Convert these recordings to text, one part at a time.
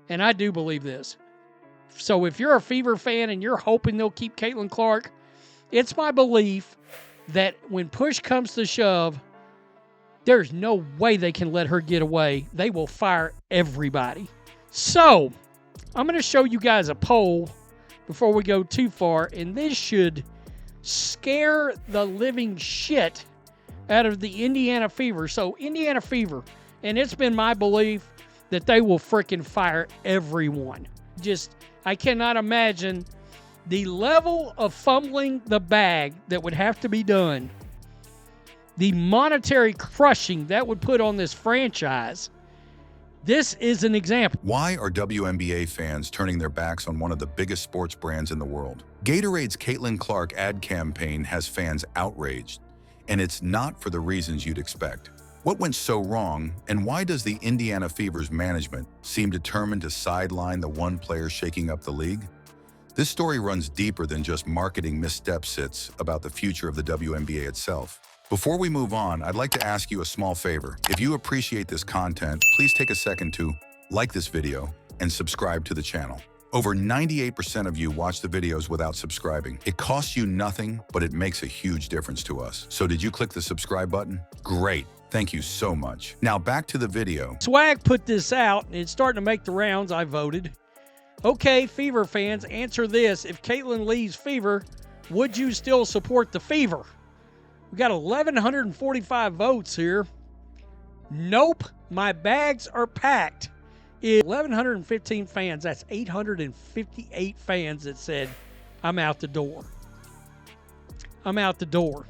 and I do believe this. So if you're a Fever fan and you're hoping they'll keep Caitlin Clark, it's my belief that when push comes to shove, there's no way they can let her get away. They will fire everybody. So I'm going to show you guys a poll before we go too far, and this should scare the living shit out of the Indiana Fever. So Indiana Fever, and it's been my belief that they will freaking fire everyone. I cannot imagine the level of fumbling the bag that would have to be done, the monetary crushing that would put on this franchise. This is an example. Why are WNBA fans turning their backs on one of the biggest sports brands in the world? Gatorade's Caitlin Clark ad campaign has fans outraged, and it's not for the reasons you'd expect. What went so wrong, and why does the Indiana Fever's management seem determined to sideline the one player shaking up the league? This story runs deeper than just marketing misstepsits about the future of the WNBA itself. Before we move on, I'd like to ask you a small favor. If you appreciate this content, please take a second to like this video and subscribe to the channel. Over 98% of you watch the videos without subscribing. It costs you nothing, but it makes a huge difference to us. So did you click the subscribe button? Great. Thank you so much. Now back to the video. Swag put this out, and it's starting to make the rounds. I voted. Okay, Fever fans, answer this. If Caitlin leaves Fever, would you still support the Fever? We got 1,145 votes here. Nope, my bags are packed. 1,115 fans, that's 858 fans that said, I'm out the door. I'm out the door.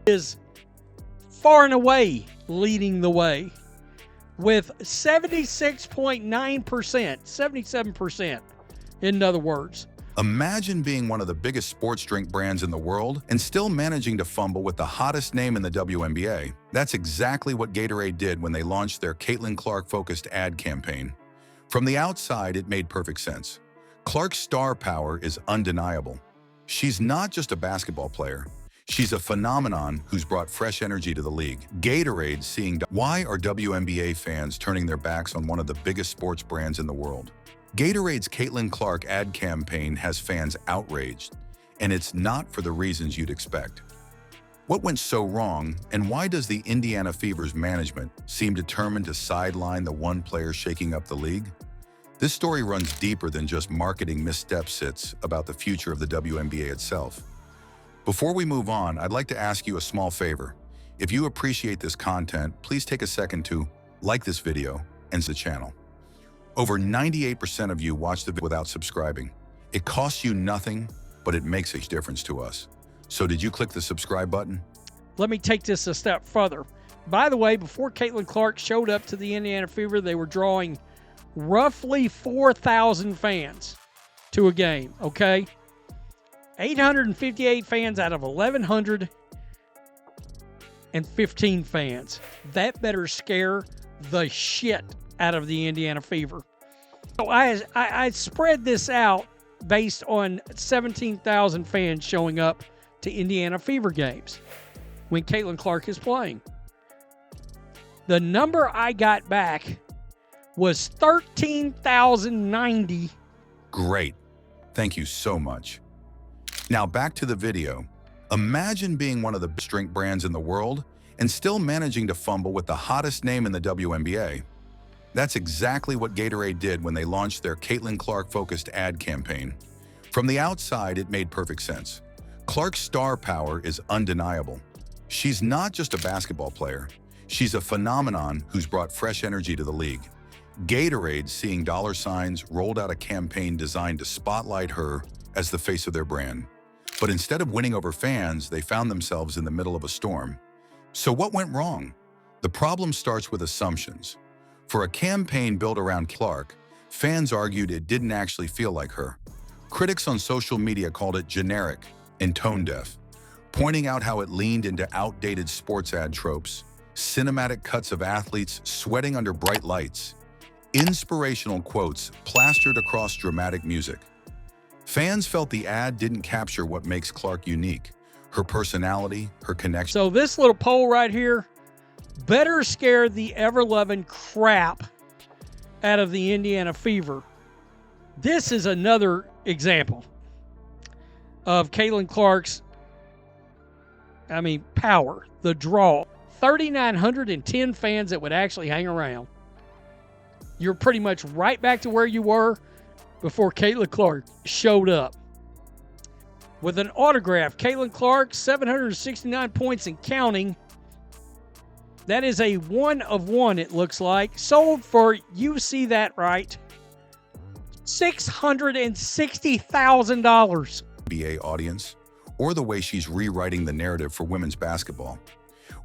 Is far and away leading the way with 76.9%, 77% in other words. Imagine being one of the biggest sports drink brands in the world and still managing to fumble with the hottest name in the WNBA. That's exactly what Gatorade did when they launched their Caitlin Clark-focused ad campaign. From the outside, it made perfect sense. Clark's star power is undeniable. She's not just a basketball player. She's a phenomenon who's brought fresh energy to the league. Gatorade seeing... Why are WNBA fans turning their backs on one of the biggest sports brands in the world? Gatorade's Caitlin Clark ad campaign has fans outraged, and it's not for the reasons you'd expect. What went so wrong, and why does the Indiana Fever's management seem determined to sideline the one player shaking up the league? This story runs deeper than just marketing misstepsits about the future of the WNBA itself. Before we move on, I'd like to ask you a small favor. If you appreciate this content, please take a second to like this video and the channel. Over 98% of you watch the video without subscribing. It costs you nothing, but it makes a difference to us. So did you click the subscribe button? Let me take this a step further. By the way, before Caitlin Clark showed up to the Indiana Fever, they were drawing roughly 4,000 fans to a game, okay? 858 fans out of 1,115 fans. That better scare the shit out of the Indiana Fever. So I spread this out based on 17,000 fans showing up to Indiana Fever games when Caitlin Clark is playing. The number I got back was 13,090. Great. Thank you so much. Now back to the video. Imagine being one of the best drink brands in the world and still managing to fumble with the hottest name in the WNBA. That's exactly what Gatorade did when they launched their Caitlin Clark-focused ad campaign. From the outside, it made perfect sense. Clark's star power is undeniable. She's not just a basketball player. She's a phenomenon who's brought fresh energy to the league. Gatorade, seeing dollar signs, rolled out a campaign designed to spotlight her as the face of their brand. But instead of winning over fans, they found themselves in the middle of a storm. So what went wrong? The problem starts with assumptions. For a campaign built around Clark, fans argued it didn't actually feel like her. Critics on social media called it generic and tone-deaf, pointing out how it leaned into outdated sports ad tropes, cinematic cuts of athletes sweating under bright lights, inspirational quotes plastered across dramatic music. Fans felt the ad didn't capture what makes Clark unique, her personality, her connection. So this little poll right here better scare the ever-loving crap out of the Indiana Fever. This is another example of Caitlin Clark's, power, the draw. 3,910 fans that would actually hang around. You're pretty much right back to where you were before Caitlin Clark showed up. With an autograph, Caitlin Clark, 769 points and counting. That is a 1 of 1, it looks like. Sold for, you see that right, $660,000. NBA audience, or the way she's rewriting the narrative for women's basketball.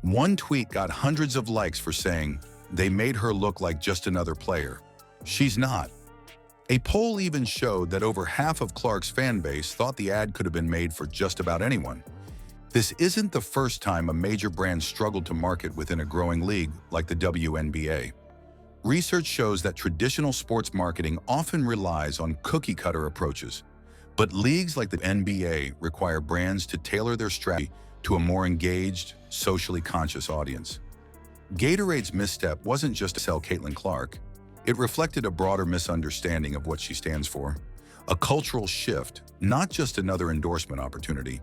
One tweet got hundreds of likes for saying, "They made her look like just another player." She's not. A poll even showed that over half of Clark's fan base thought the ad could have been made for just about anyone. This isn't the first time a major brand struggled to market within a growing league like the WNBA. Research shows that traditional sports marketing often relies on cookie-cutter approaches, but leagues like the NBA require brands to tailor their strategy to a more engaged, socially conscious audience. Gatorade's misstep wasn't just to sell Caitlin Clark. It reflected a broader misunderstanding of what she stands for, a cultural shift, not just another endorsement opportunity.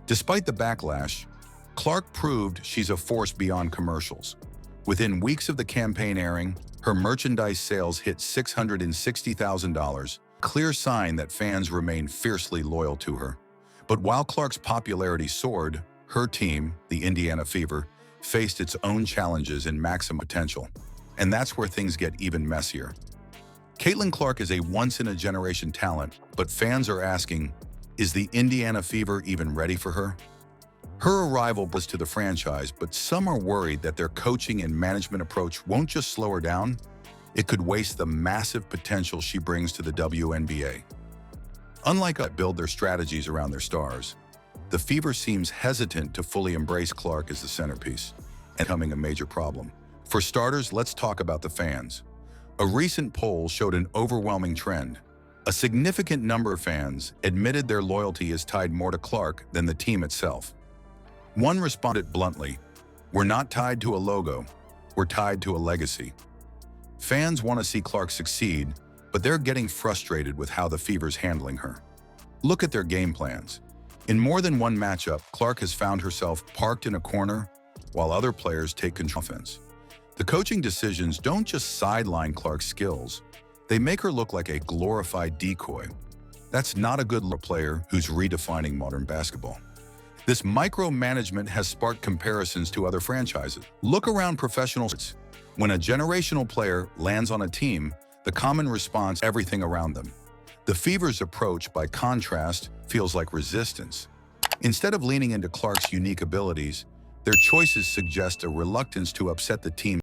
Despite the backlash, Clark proved she's a force beyond commercials. Within weeks of the campaign airing, her merchandise sales hit $660,000, clear sign that fans remain fiercely loyal to her. But while Clark's popularity soared, her team, the Indiana Fever, faced its own challenges and maximum potential. And that's where things get even messier. Caitlin Clark is a once-in-a-generation talent, but fans are asking, is the Indiana Fever even ready for her? Her arrival was to the franchise, but some are worried that their coaching and management approach won't just slow her down, it could waste the massive potential she brings to the WNBA. Unlike us build their strategies around their stars, the Fever seems hesitant to fully embrace Clark as the centerpiece, and becoming a major problem. For starters, let's talk about the fans. A recent poll showed an overwhelming trend. A significant number of fans admitted their loyalty is tied more to Clark than the team itself. One responded bluntly, "We're not tied to a logo, we're tied to a legacy." Fans want to see Clark succeed, but they're getting frustrated with how the Fever's handling her. Look at their game plans. In more than one matchup, Clark has found herself parked in a corner while other players take control of offense. The coaching decisions don't just sideline Clark's skills, they make her look like a glorified decoy. That's not a good player who's redefining modern basketball. This micromanagement has sparked comparisons to other franchises. Look around professional sports. When a generational player lands on a team, the common response is everything around them. The Fever's approach, by contrast, feels like resistance. Instead of leaning into Clark's unique abilities, their choices suggest a reluctance to upset the team.